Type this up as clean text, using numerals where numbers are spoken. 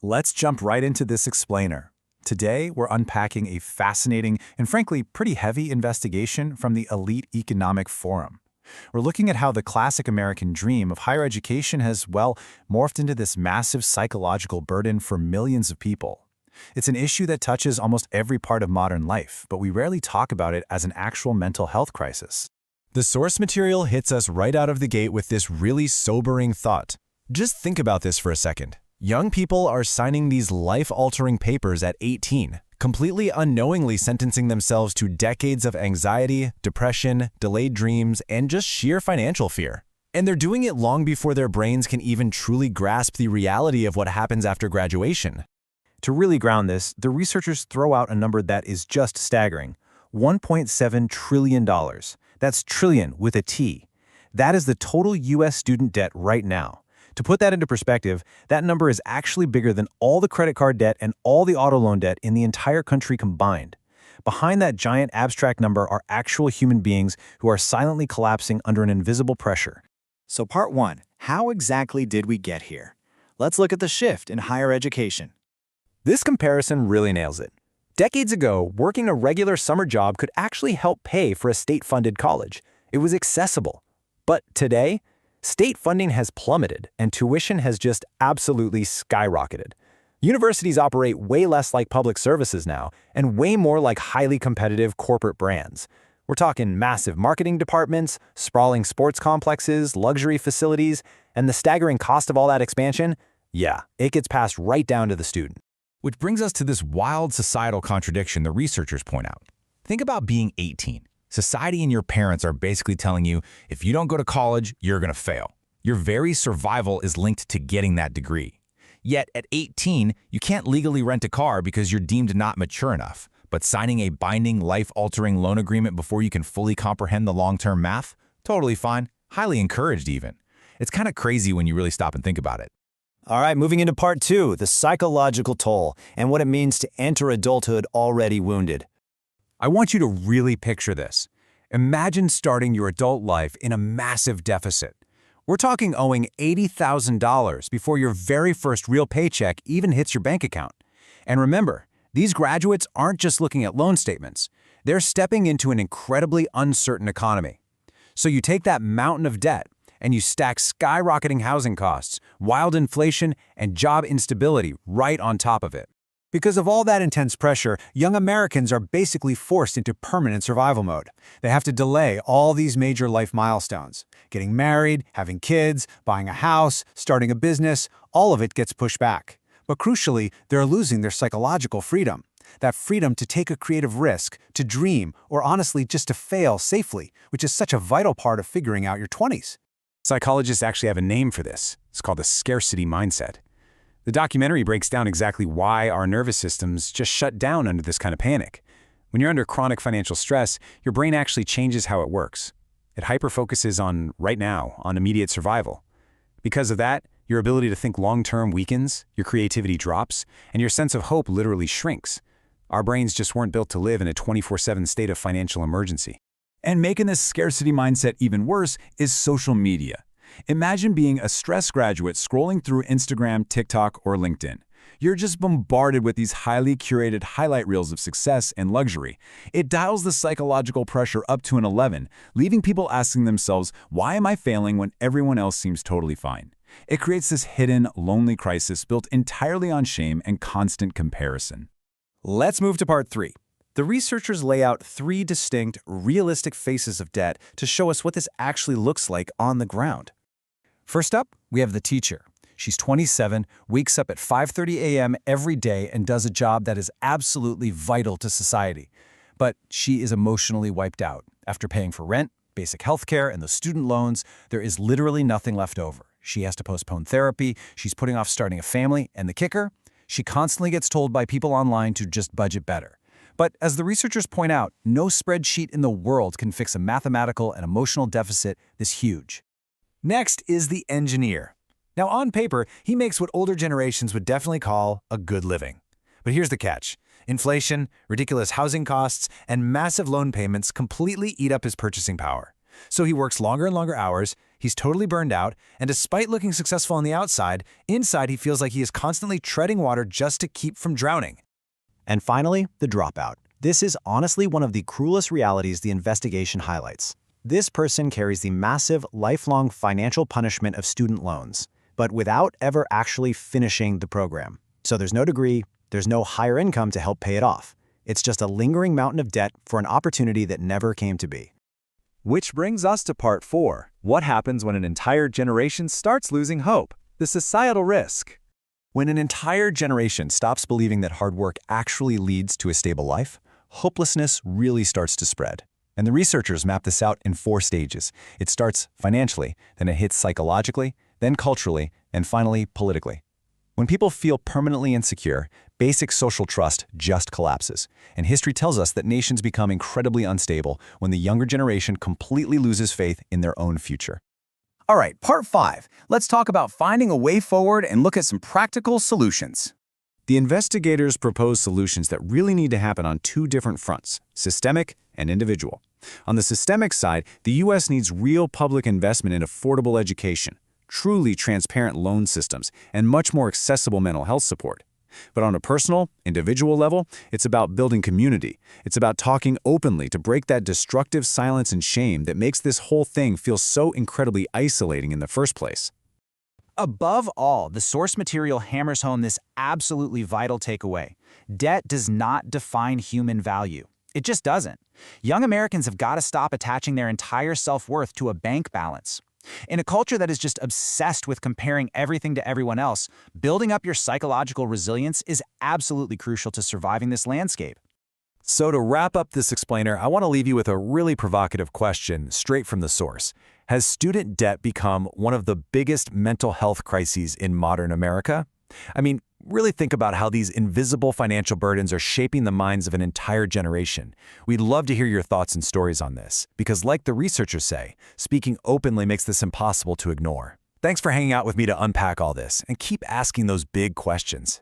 Let's jump right into this explainer. Today, we're unpacking a fascinating and frankly pretty heavy investigation from the Elite Economic Forum. We're looking at how the classic American dream of higher education has, well, morphed into this massive psychological burden for millions of people. It's an issue that touches almost every part of modern life, but we rarely talk about it as an actual mental health crisis. The source material hits us right out of the gate with this really sobering thought. Just think about this for a second. Young people are signing these life-altering papers at 18, completely unknowingly sentencing themselves to decades of anxiety, depression, delayed dreams, and just sheer financial fear. And they're doing it long before their brains can even truly grasp the reality of what happens after graduation. To really ground this, the researchers throw out a number that is just staggering: $1.7 trillion. That's trillion with a T. That is the total U.S. student debt right now. To put that into perspective, that number is actually bigger than all the credit card debt and all the auto loan debt in the entire country combined. Behind that giant abstract number are actual human beings who are silently collapsing under an invisible pressure. So part 1, how exactly did we get here? Let's look at the shift in higher education. This comparison really nails it. Decades ago, working a regular summer job could actually help pay for a state-funded college. It was accessible. But today, state funding has plummeted and tuition has just absolutely skyrocketed. Universities operate way less like public services now and way more like highly competitive corporate brands. We're talking massive marketing departments, sprawling sports complexes, luxury facilities, and the staggering cost of all that expansion? Yeah, it gets passed right down to the student. Which brings us to this wild societal contradiction the researchers point out. Think about being 18. Society and your parents are basically telling you, if you don't go to college, you're going to fail. Your very survival is linked to getting that degree. Yet at 18, you can't legally rent a car because you're deemed not mature enough. But signing a binding, life-altering loan agreement before you can fully comprehend the long-term math? Totally fine. Highly encouraged even. It's kind of crazy when you really stop and think about it. All right, moving into part 2, the psychological toll and what it means to enter adulthood already wounded. I want you to really picture this. Imagine starting your adult life in a massive deficit. We're talking owing $80,000 before your very first real paycheck even hits your bank account. And remember, these graduates aren't just looking at loan statements. They're stepping into an incredibly uncertain economy. So you take that mountain of debt, and you stack skyrocketing housing costs, wild inflation, and job instability right on top of it. Because of all that intense pressure, young Americans are basically forced into permanent survival mode. They have to delay all these major life milestones. Getting married, having kids, buying a house, starting a business, all of it gets pushed back. But crucially, they're losing their psychological freedom. That freedom to take a creative risk, to dream, or honestly just to fail safely, which is such a vital part of figuring out your 20s. Psychologists actually have a name for this. It's called the scarcity mindset. The documentary breaks down exactly why our nervous systems just shut down under this kind of panic. When you're under chronic financial stress, your brain actually changes how it works. It hyper-focuses on right now, on immediate survival. Because of that, your ability to think long-term weakens, your creativity drops, and your sense of hope literally shrinks. Our brains just weren't built to live in a 24/7 state of financial emergency. And making this scarcity mindset even worse is social media. Imagine being a stressed graduate scrolling through Instagram, TikTok, or LinkedIn. You're just bombarded with these highly curated highlight reels of success and luxury. It dials the psychological pressure up to an 11, leaving people asking themselves, why am I failing when everyone else seems totally fine? It creates this hidden, lonely crisis built entirely on shame and constant comparison. Let's move to part 3. The researchers lay out 3 distinct, realistic faces of debt to show us what this actually looks like on the ground. First up, we have the teacher. She's 27, wakes up at 5:30 a.m. every day and does a job that is absolutely vital to society. But she is emotionally wiped out. After paying for rent, basic health care, and the student loans, there is literally nothing left over. She has to postpone therapy, she's putting off starting a family, and the kicker? She constantly gets told by people online to just budget better. But as the researchers point out, no spreadsheet in the world can fix a mathematical and emotional deficit this huge. Next is the engineer. Now, on paper, he makes what older generations would definitely call a good living. But here's the catch. Inflation, ridiculous housing costs, and massive loan payments completely eat up his purchasing power. So he works longer and longer hours, He's totally burned out, and despite looking successful on the outside, inside he feels like he is constantly treading water just to keep from drowning. And finally, the dropout. This is honestly one of the cruelest realities the investigation highlights. This person carries the massive, lifelong financial punishment of student loans, but without ever actually finishing the program. So there's no degree, there's no higher income to help pay it off. It's just a lingering mountain of debt for an opportunity that never came to be. Which brings us to part 4. What happens when an entire generation starts losing hope? The societal risk. When an entire generation stops believing that hard work actually leads to a stable life, hopelessness really starts to spread. And the researchers map this out in 4 stages. It starts financially, then it hits psychologically, then culturally, and finally politically. When people feel permanently insecure, basic social trust just collapses. And history tells us that nations become incredibly unstable when the younger generation completely loses faith in their own future. All right, part 5. Let's talk about finding a way forward and look at some practical solutions. The investigators propose solutions that really need to happen on 2 different fronts, systemic and individual. On the systemic side, the U.S. needs real public investment in affordable education, truly transparent loan systems, and much more accessible mental health support. But on a personal, individual level, it's about building community. It's about talking openly to break that destructive silence and shame that makes this whole thing feel so incredibly isolating in the first place. Above all, the source material hammers home this absolutely vital takeaway. Debt does not define human value. It just doesn't. Young Americans have got to stop attaching their entire self-worth to a bank balance. In a culture that is just obsessed with comparing everything to everyone else, building up your psychological resilience is absolutely crucial to surviving this landscape. So to wrap up this explainer, I want to leave you with a really provocative question straight from the source. Has student debt become one of the biggest mental health crises in modern America? I mean, really think about how these invisible financial burdens are shaping the minds of an entire generation. We'd love to hear your thoughts and stories on this, because like the researchers say, speaking openly makes this impossible to ignore. Thanks for hanging out with me to unpack all this, and keep asking those big questions.